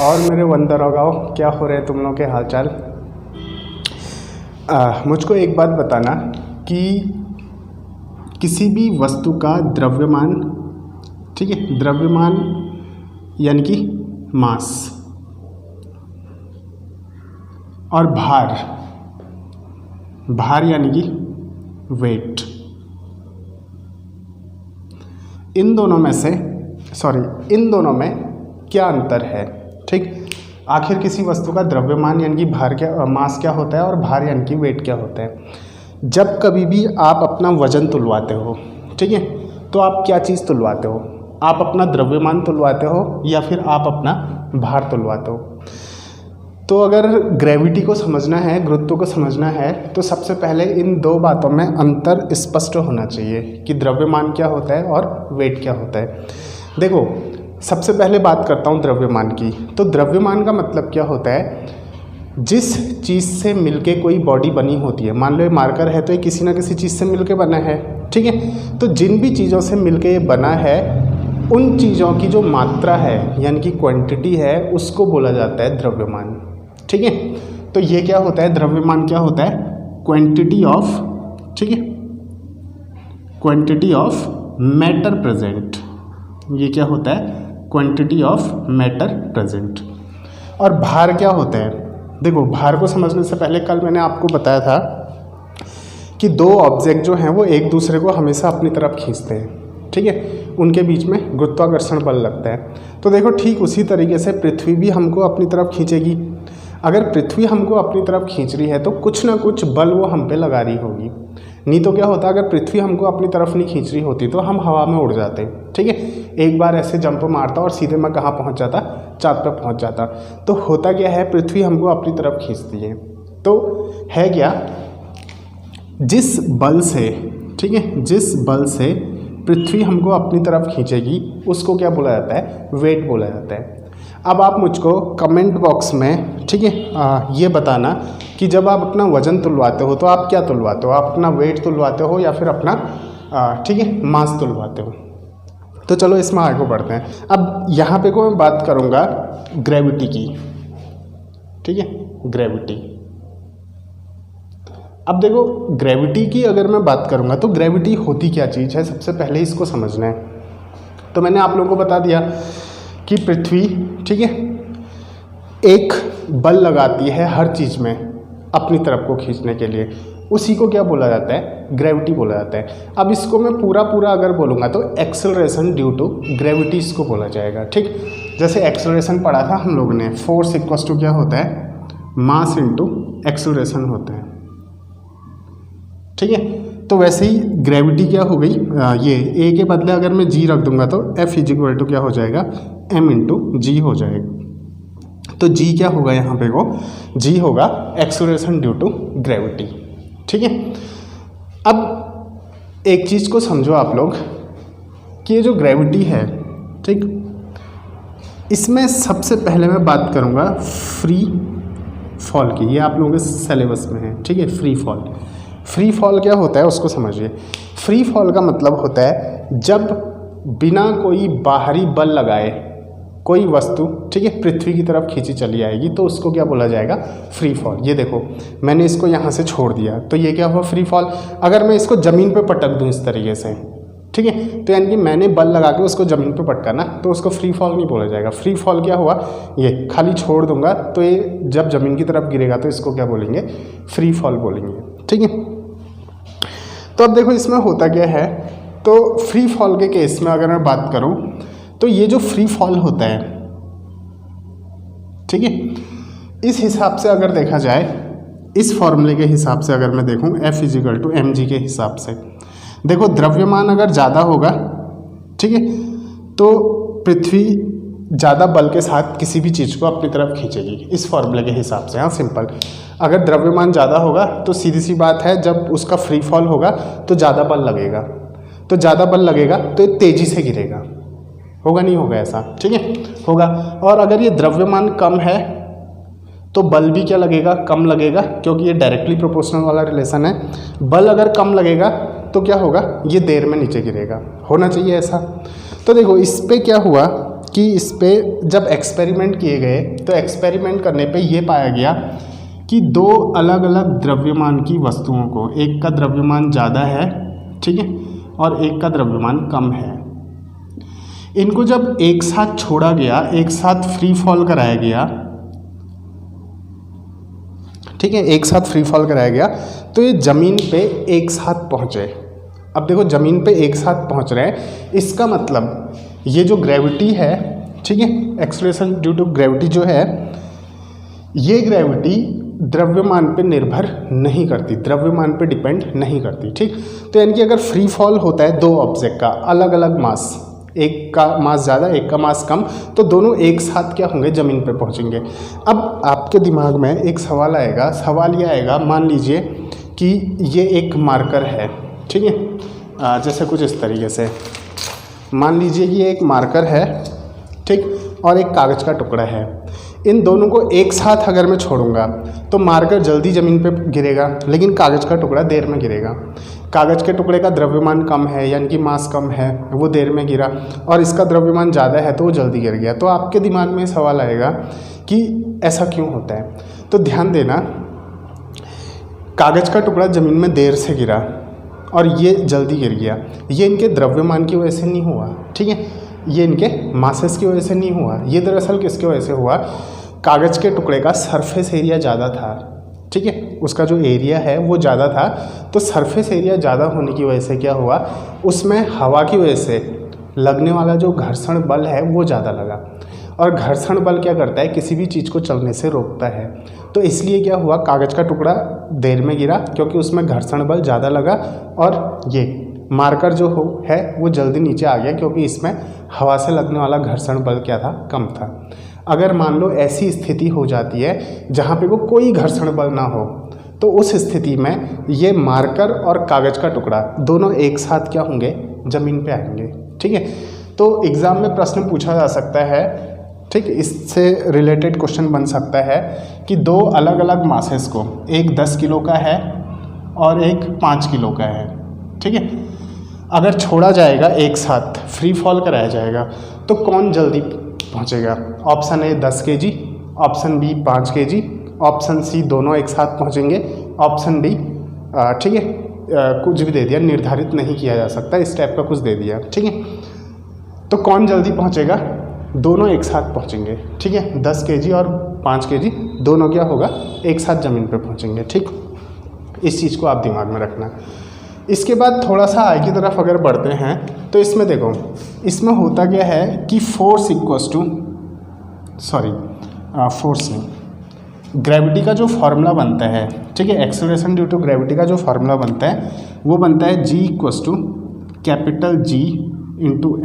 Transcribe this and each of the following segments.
और मेरे वंदरगाओ, क्या हो रहे हैं तुम लोग के हालचाल। मुझको एक बात बताना कि किसी भी वस्तु का द्रव्यमान, ठीक है, द्रव्यमान यानी कि मास, और भार, भार यानी कि वेट, इन दोनों में क्या अंतर है। ठीक, आखिर किसी वस्तु का द्रव्यमान यानी कि भार क्या, मास क्या होता है, और भार यानी कि वेट क्या होता है। जब कभी भी आप अपना वजन तुलवाते हो, ठीक है, तो आप क्या चीज़ तुलवाते हो? आप अपना द्रव्यमान तुलवाते हो या फिर आप अपना भार तुलवाते हो। तो अगर ग्रेविटी को समझना है, गुरुत्व को समझना है, तो सबसे पहले इन दो बातों में अंतर स्पष्ट होना चाहिए कि द्रव्यमान क्या होता है और वेट क्या होता है। देखो, सबसे पहले बात करता हूँ द्रव्यमान की। तो द्रव्यमान का मतलब क्या होता है? जिस चीज़ से मिलके कोई बॉडी बनी होती है, मान लो ये मार्कर है तो ये किसी ना किसी चीज़ से मिलके बना है, ठीक है। तो जिन भी चीज़ों से मिलके ये बना है, उन चीज़ों की जो मात्रा है यानी कि क्वांटिटी है, उसको बोला जाता है द्रव्यमान, ठीक है। तो ये क्या होता है? द्रव्यमान क्या होता है? क्वांटिटी ऑफ, ठीक है, क्वांटिटी ऑफ मैटर प्रेजेंट। ये क्या होता है? Quantity of matter present. और भार क्या होता है? देखो, भार को समझने से पहले कल मैंने आपको बताया था कि दो ऑब्जेक्ट जो हैं वो एक दूसरे को हमेशा अपनी तरफ खींचते हैं, ठीक है, उनके बीच में गुरुत्वाकर्षण बल लगता है। तो देखो, ठीक उसी तरीके से पृथ्वी भी हमको अपनी तरफ खींचेगी। अगर पृथ्वी हमको अपनी तरफ खींच रही है तो कुछ ना कुछ बल वो हम पे लगा रही होगी। नहीं तो क्या होता, अगर पृथ्वी हमको अपनी तरफ नहीं खींच रही होती तो हम हवा में उड़ जाते, ठीक है। एक बार ऐसे जंप मारता और सीधे मैं कहाँ पहुँच जाता? चाँद पे पहुँच जाता। तो होता क्या है, पृथ्वी हमको अपनी तरफ खींचती है। तो है क्या, जिस बल से, ठीक है, जिस बल से पृथ्वी हमको अपनी तरफ खींचेगी उसको क्या बोला जाता है? वेट बोला जाता है। अब आप मुझको कमेंट बॉक्स में, ठीक है, ये बताना कि जब आप अपना वजन तुलवाते हो तो आप क्या तुलवाते हो? आप अपना वेट तुलवाते हो या फिर अपना, ठीक है, मास तुलवाते हो। तो चलो इसमें आगे बढ़ते हैं। अब यहाँ पे को मैं बात करूँगा ग्रेविटी की, ठीक है, ग्रेविटी। अब देखो, ग्रेविटी की अगर मैं बात करूँगा तो ग्रेविटी होती क्या चीज़ है, सबसे पहले इसको समझना है। तो मैंने आप लोगों को बता दिया कि पृथ्वी, ठीक है, एक बल लगाती है हर चीज़ में अपनी तरफ को खींचने के लिए, उसी को क्या बोला जाता है? ग्रेविटी बोला जाता है। अब इसको मैं पूरा अगर बोलूँगा तो एक्सेलरेशन ड्यू टू ग्रेविटी इसको बोला जाएगा, ठीक। जैसे एक्सेलरेशन पढ़ा था हम लोगों ने, फोर्स इक्वल्स टू क्या होता है? मास इंटू एक्सेलरेशन होता है, ठीक है। तो वैसे ही ग्रेविटी क्या हो गई, ये ए के बदले अगर मैं जी रख दूंगा तो एफ इजिक्वल टू क्या हो जाएगा? एम इंटू जी हो जाएगा। तो जी क्या होगा यहाँ पे? वो जी होगा एक्सेलरेशन ड्यू टू ग्रेविटी, ठीक है। अब एक चीज़ को समझो आप लोग कि ये जो ग्रेविटी है, ठीक, इसमें सबसे पहले मैं बात करूँगा फ्री फॉल की। ये आप लोगों के सिलेबस में है, ठीक है, फ्री फॉल। फ्री फॉल क्या होता है उसको समझिए। फ्री फॉल का मतलब होता है जब बिना कोई बाहरी बल लगाए कोई वस्तु, ठीक है, पृथ्वी की तरफ खींची चली आएगी, तो उसको क्या बोला जाएगा? Free fall. ये देखो, मैंने इसको यहाँ से छोड़ दिया तो ये क्या हुआ? Free fall. अगर मैं इसको ज़मीन पे पटक दूँ इस तरीके से, ठीक है, तो यानी कि मैंने बल लगा के उसको ज़मीन पे पटका ना, तो उसको फ्री फॉल नहीं बोला जाएगा। फ्री फॉल क्या हुआ? ये खाली छोड़ दूंगा तो ये जब ज़मीन की तरफ गिरेगा तो इसको क्या बोलेंगे? फ्री फॉल बोलेंगे, ठीक है। तो अब देखो इसमें होता क्या है, तो फ्री फॉल के केस में अगर मैं बात करूं तो ये जो फ्री फॉल होता है, ठीक है, इस हिसाब से अगर देखा जाए, इस फॉर्मूले के हिसाब से अगर मैं देखूं, F equal to m g के हिसाब से, देखो द्रव्यमान अगर ज़्यादा होगा, ठीक है, तो पृथ्वी ज़्यादा बल के साथ किसी भी चीज़ को अपनी तरफ खींचेगी, इस फॉर्मूले के हिसाब से। हाँ, सिंपल। अगर द्रव्यमान ज़्यादा होगा तो सीधी सी बात है, जब उसका फ्री फॉल होगा तो ज़्यादा बल लगेगा, तो ज़्यादा बल लगेगा तो ये तेज़ी से गिरेगा। होगा नहीं होगा ऐसा? ठीक है, होगा। और अगर ये द्रव्यमान कम है तो बल भी क्या लगेगा? कम लगेगा, क्योंकि ये डायरेक्टली प्रोपोर्शनल वाला रिलेशन है। बल अगर कम लगेगा तो क्या होगा? ये देर में नीचे गिरेगा। होना चाहिए ऐसा। तो देखो इस पे क्या हुआ कि इस पे जब एक्सपेरिमेंट किए गए तो एक्सपेरिमेंट करने पे ये पाया गया कि दो अलग अलग द्रव्यमान की वस्तुओं को, एक का द्रव्यमान ज़्यादा है, ठीक है, और एक का द्रव्यमान कम है, इनको जब एक साथ छोड़ा गया, एक साथ फ्री फॉल कराया गया, ठीक है, एक साथ फ्री फॉल कराया गया, तो ये ज़मीन पे एक साथ पहुँचे। अब देखो ज़मीन पे एक साथ पहुँच रहे हैं, इसका मतलब ये जो ग्रेविटी है, ठीक है, एक्सेलरेशन ड्यू टू ग्रेविटी जो है, ये ग्रेविटी द्रव्यमान पे निर्भर नहीं करती, द्रव्यमान पे डिपेंड नहीं करती, ठीक। तो यानी कि अगर फ्री फॉल होता है दो ऑब्जेक्ट का अलग अलग मास, एक का मास ज़्यादा एक का मास कम, तो दोनों एक साथ क्या होंगे, ज़मीन पे पहुंचेंगे। अब आपके दिमाग में एक सवाल आएगा, सवाल ये आएगा, मान लीजिए कि ये एक मार्कर है, ठीक है, जैसे कुछ इस तरीके से मान लीजिए कि ये एक मार्कर है, ठीक, और एक कागज़ का टुकड़ा है। इन दोनों को एक साथ अगर मैं छोड़ूंगा तो मार्कर जल्दी ज़मीन पे गिरेगा, लेकिन कागज़ का टुकड़ा देर में गिरेगा। कागज़ के टुकड़े का द्रव्यमान कम है, यानी कि मास कम है, वो देर में गिरा, और इसका द्रव्यमान ज़्यादा है तो वो जल्दी गिर गया। तो आपके दिमाग में सवाल आएगा कि ऐसा क्यों होता है। तो ध्यान देना, कागज़ का टुकड़ा ज़मीन में देर से गिरा और ये जल्दी गिर गया, ये इनके द्रव्यमान की वजह से नहीं हुआ, ठीक है, ये इनके मासेस की वजह से नहीं हुआ। ये दरअसल किसकी वजह से हुआ, कागज़ के टुकड़े का सरफेस एरिया ज़्यादा था, ठीक है, उसका जो एरिया है वो ज़्यादा था, तो सरफेस एरिया ज़्यादा होने की वजह से क्या हुआ, उसमें हवा की वजह से लगने वाला जो घर्षण बल है वो ज़्यादा लगा, और घर्षण बल क्या करता है, किसी भी चीज़ को चलने से रोकता है। तो इसलिए क्या हुआ, कागज़ का टुकड़ा देर में गिरा क्योंकि उसमें घर्षण बल ज़्यादा लगा, और ये मार्कर जो है वो जल्दी नीचे आ गया क्योंकि इसमें हवा से लगने वाला घर्षण बल क्या था, कम था। अगर मान लो ऐसी स्थिति हो जाती है जहाँ पे वो कोई घर्षण बल ना हो, तो उस स्थिति में ये मार्कर और कागज़ का टुकड़ा दोनों एक साथ क्या होंगे, ज़मीन पे आएंगे, ठीक है। तो एग्ज़ाम में प्रश्न पूछा जा सकता है, ठीक, इससे रिलेटेड क्वेश्चन बन सकता है कि दो अलग अलग मासेस को, एक 10 किलो का है और एक 5 किलो का है, ठीक है, अगर छोड़ा जाएगा एक साथ, फ्री फॉल कराया जाएगा, तो कौन जल्दी पहुंचेगा। Option A 10 kg, option B 5 kg, option C दोनों एक साथ पहुंचेंगे, ऑप्शन डी, ठीक है, कुछ भी दे दिया, निर्धारित नहीं किया जा सकता, इस टाइप का कुछ दे दिया, ठीक है। तो कौन जल्दी पहुंचेगा, दोनों एक साथ पहुंचेंगे, ठीक है, 10 kg और 5 kg दोनों क्या होगा, एक साथ ज़मीन पे पहुंचेंगे, ठीक। इस चीज़ को आप दिमाग में रखना। इसके बाद थोड़ा सा आगे की तरफ अगर बढ़ते हैं तो इसमें देखो, इसमें होता क्या है कि फोर्स नहीं, ग्रेविटी का जो फार्मूला बनता है, ठीक है, एक्सेलरेशन ड्यू टू ग्रेविटी का जो फार्मूला बनता है वो बनता है G ×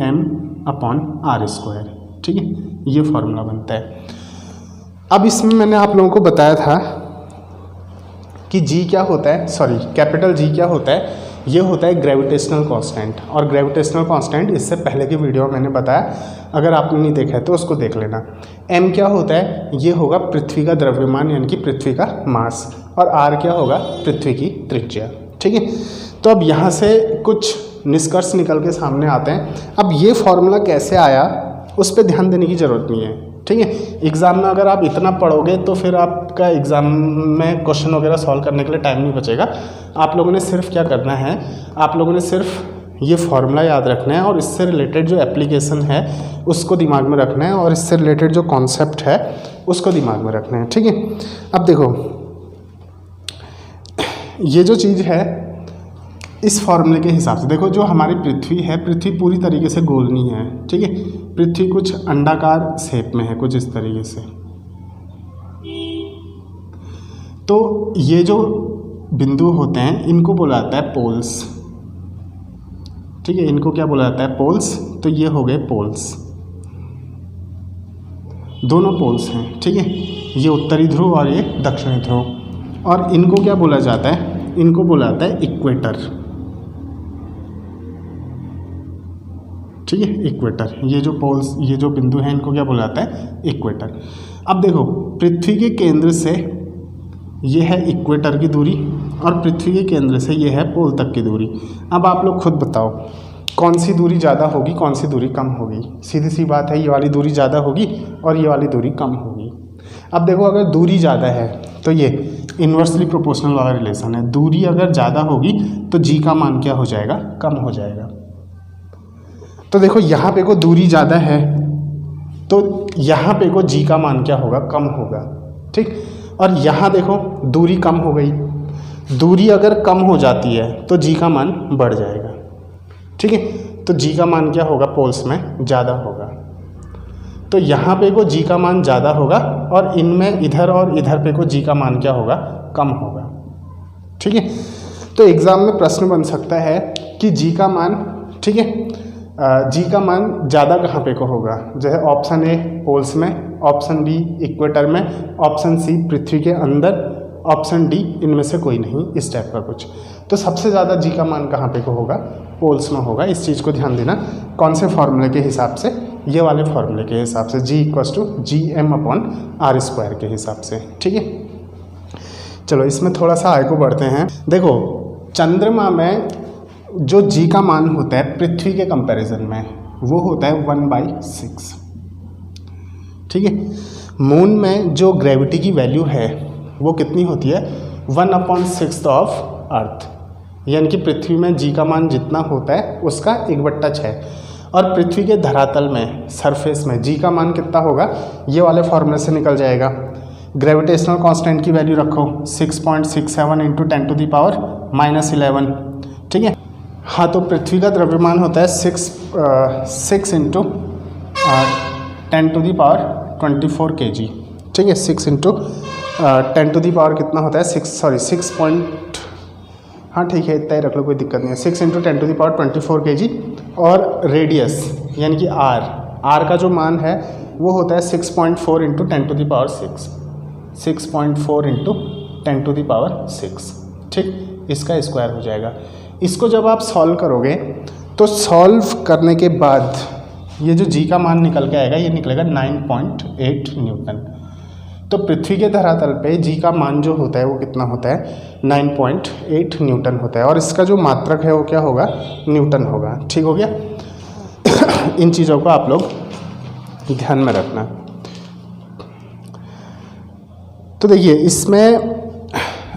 m/r², ठीक है, ये फार्मूला बनता है। अब इसमें मैंने आप लोगों को बताया था कि G क्या होता है, कैपिटल G क्या होता है, ये होता है ग्रेविटेशनल कांस्टेंट, और ग्रेविटेशनल कांस्टेंट इससे पहले की वीडियो में मैंने बताया, अगर आपने नहीं देखा है तो उसको देख लेना। m क्या होता है, ये होगा पृथ्वी का द्रव्यमान, यानी कि पृथ्वी का मास, और r क्या होगा, पृथ्वी की त्रिज्या, ठीक है। तो अब यहाँ से कुछ निष्कर्ष निकल के सामने आते हैं। अब ये फॉर्मूला कैसे आया उस पर ध्यान देने की ज़रूरत नहीं है, ठीक है। एग्ज़ाम में अगर आप इतना पढ़ोगे तो फिर आपका एग्ज़ाम में क्वेश्चन वगैरह सॉल्व करने के लिए टाइम नहीं बचेगा। आप लोगों ने सिर्फ क्या करना है, आप लोगों ने सिर्फ ये फार्मूला याद रखना है, और इससे रिलेटेड जो एप्लीकेशन है उसको दिमाग में रखना है, और इससे रिलेटेड जो कॉन्सेप्ट है उसको दिमाग में रखना है, ठीक है। अब देखो, ये जो चीज़ है इस फॉर्मूले के हिसाब से देखो, जो हमारी पृथ्वी है, पृथ्वी पूरी तरीके से गोल नहीं है, ठीक है, पृथ्वी कुछ अंडाकार शेप में है, कुछ इस तरीके से। तो ये जो बिंदु होते हैं इनको बोला जाता है पोल्स, ठीक है, इनको क्या बोला जाता है, पोल्स। तो ये हो गए पोल्स, दोनों पोल्स हैं, ठीक है, ये उत्तरी ध्रुव और ये दक्षिणी ध्रुव, और इनको क्या बोला जाता है, इनको बोला जाता है इक्वेटर, ठीक है, इक्वेटर। ये जो पोल्स, ये जो बिंदु हैं इनको क्या बोला जाता है, इक्वेटर। अब देखो, पृथ्वी के केंद्र से ये है इक्वेटर की दूरी, और पृथ्वी के केंद्र से ये है पोल तक की दूरी। अब आप लोग खुद बताओ कौन सी दूरी ज़्यादा होगी, कौन सी दूरी कम होगी। सीधी सी बात है, ये वाली दूरी ज़्यादा होगी और ये वाली दूरी कम होगी। अब देखो, अगर दूरी ज़्यादा है तो ये इन्वर्सली प्रोपोर्शनल वाला रिलेशन है। दूरी अगर ज़्यादा होगी तो जी का मान क्या हो जाएगा, कम हो जाएगा। तो देखो यहाँ पे को दूरी ज़्यादा है तो यहाँ पे को जी का मान क्या होगा, कम होगा। ठीक, और यहाँ देखो दूरी कम हो गई। दूरी अगर कम हो जाती है तो जी का मान बढ़ जाएगा। ठीक है, तो जी का मान क्या होगा, पोल्स में ज़्यादा होगा। तो यहाँ पे को जी का मान ज़्यादा होगा और इनमें इधर और इधर पे को जी का मान क्या होगा, कम होगा। ठीक है, तो एग्ज़ाम में प्रश्न बन सकता है कि जी का मान, ठीक है, जी का मान ज़्यादा कहाँ पे को होगा, जैसे ऑप्शन ए पोल्स में, ऑप्शन बी इक्वेटर में, ऑप्शन सी पृथ्वी के अंदर, ऑप्शन डी इनमें से कोई नहीं, इस टाइप का कुछ। तो सबसे ज़्यादा जी का मान कहाँ पे को होगा, पोल्स में होगा। इस चीज़ को ध्यान देना। कौन से फॉर्मूले के हिसाब से, ये वाले फॉर्मूले के हिसाब से, G=GM/r² के हिसाब से। ठीक है, चलो इसमें थोड़ा सा आगे को बढ़ते हैं। देखो चंद्रमा में जो जी का मान होता है पृथ्वी के कंपैरिजन में वो होता है 1/6। ठीक है, मून में जो ग्रेविटी की वैल्यू है वो कितनी होती है, 1/6 ऑफ अर्थ, यानी कि पृथ्वी में जी का मान जितना होता है उसका 1/6। और पृथ्वी के धरातल में, सरफेस में जी का मान कितना होगा, ये वाले फॉर्मूले से निकल जाएगा। ग्रेविटेशनल कांस्टेंट की वैल्यू रखो 6.67 × 10⁻11। ठीक है, हाँ, तो पृथ्वी का द्रव्यमान होता है 6 × 10⁻24 kg। ठीक है, 6 × 10⁻, कितना होता है, 6 हाँ ठीक है, इतना ही रख लो, कोई दिक्कत नहीं है। 6 × 10⁻24 kg। और रेडियस यानी कि आर का जो मान है वो होता है 6.4 × 10⁻6, 6.4 × 10⁻6। ठीक, इसका स्क्वायर हो जाएगा। इसको जब आप सॉल्व करोगे तो सॉल्व करने के बाद ये जो जी का मान निकल के आएगा, ये निकलेगा 9.8 न्यूटन। तो पृथ्वी के धरातल पे जी का मान जो होता है वो कितना होता है, 9.8 न्यूटन होता है। और इसका जो मात्रक है वो क्या होगा, न्यूटन होगा। ठीक हो गया। इन चीज़ों को आप लोग ध्यान में रखना। तो देखिए इसमें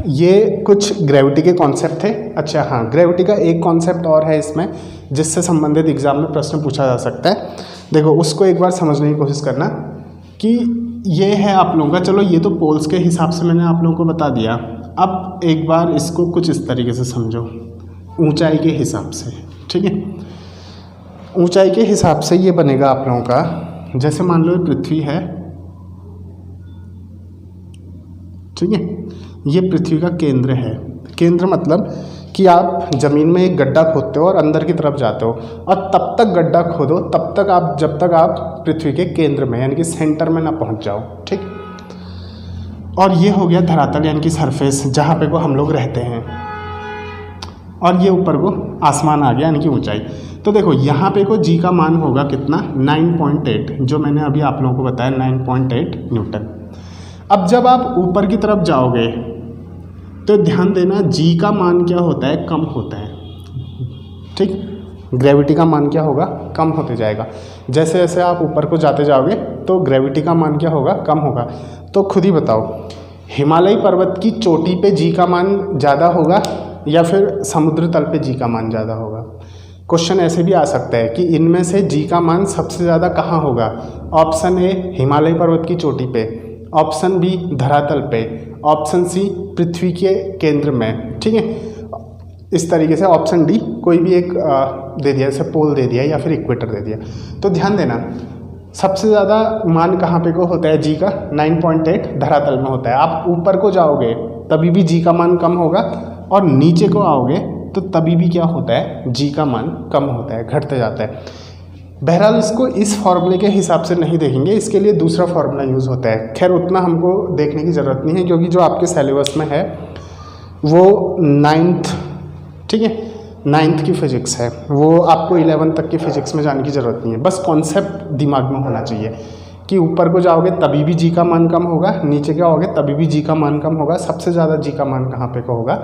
ये कुछ ग्रेविटी के कॉन्सेप्ट थे। अच्छा हाँ, ग्रेविटी का एक कॉन्सेप्ट और है इसमें जिससे संबंधित एग्जाम में प्रश्न पूछा जा सकता है। देखो उसको एक बार समझने की कोशिश करना कि ये है आप लोगों का, चलो ये तो पोल्स के हिसाब से मैंने आप लोगों को बता दिया। अब एक बार इसको कुछ इस तरीके से समझो, ऊंचाई के हिसाब से। ठीक है, ऊंचाई के हिसाब से ये बनेगा आप लोगों का, जैसे मान लो पृथ्वी है, ठीक है, ये पृथ्वी का केंद्र है। केंद्र मतलब कि आप ज़मीन में एक गड्ढा खोदते हो और अंदर की तरफ जाते हो, और तब तक गड्ढा खोदो तब तक आप, जब तक आप पृथ्वी के केंद्र में यानी कि सेंटर में ना पहुंच जाओ। ठीक, और ये हो गया धरातल यानी कि सरफेस, जहाँ पे को हम लोग रहते हैं, और ये ऊपर को आसमान आ गया यानी कि ऊंचाई। तो देखो यहाँ पे को जी का मान होगा कितना, 9.8, जो मैंने अभी आप लोगों को बताया 9.8 न्यूटन। अब जब आप ऊपर की तरफ जाओगे तो ध्यान देना जी का मान क्या होता है, कम होता है। ठीक, ग्रेविटी का मान क्या होगा, कम होते जाएगा। जैसे जैसे आप ऊपर को जाते जाओगे तो ग्रेविटी का मान क्या होगा, कम होगा। तो खुद ही बताओ, हिमालय पर्वत की चोटी पे जी का मान ज़्यादा होगा या फिर समुद्र तल पे जी का मान ज़्यादा होगा। क्वेश्चन ऐसे भी आ सकता है कि इनमें से जी का मान सबसे ज़्यादा कहाँ होगा। ऑप्शन ए हिमालय पर्वत की चोटी पे, ऑप्शन बी धरातल पे, ऑप्शन सी पृथ्वी के केंद्र में। ठीक है, इस तरीके से ऑप्शन डी कोई भी एक दे दिया, जैसे पोल दे दिया या फिर इक्वेटर दे दिया। तो ध्यान देना सबसे ज़्यादा मान कहाँ पे को होता है, जी का 9.8 धरातल में होता है। आप ऊपर को जाओगे तभी भी जी का मान कम होगा, और नीचे को आओगे तो तभी भी क्या होता है, जी का मान कम होता है, घटते जाता है। बहरहाल इसको इस फॉर्मूले के हिसाब से नहीं देखेंगे, इसके लिए दूसरा फार्मूला यूज़ होता है। खैर उतना हमको देखने की ज़रूरत नहीं है, क्योंकि जो आपके सिलेबस में है वो 9th, ठीक है, 9th की फिजिक्स है, वो आपको 11 तक की फिजिक्स में जाने की ज़रूरत नहीं है। बस कॉन्सेप्ट दिमाग में होना चाहिए कि ऊपर को जाओगे तभी भी जी का मान कम होगा, नीचे के आओगे तभी भी जी का मान कम होगा। सबसे ज़्यादा जी का मान कहाँ पे को होगा,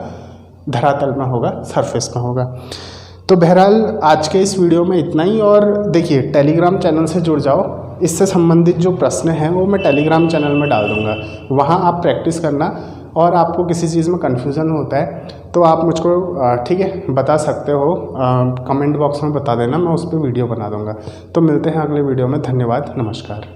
धरातल में होगा, सरफेस में होगा। तो बहरहाल आज के इस वीडियो में इतना ही। और देखिए टेलीग्राम चैनल से जुड़ जाओ, इससे संबंधित जो प्रश्न हैं वो मैं टेलीग्राम चैनल में डाल दूँगा, वहाँ आप प्रैक्टिस करना। और आपको किसी चीज़ में कन्फ्यूज़न होता है तो आप मुझको ठीक है बता सकते हो, कमेंट बॉक्स में बता देना, मैं उस पर वीडियो बना दूँगा। तो मिलते हैं अगले वीडियो में। धन्यवाद, नमस्कार।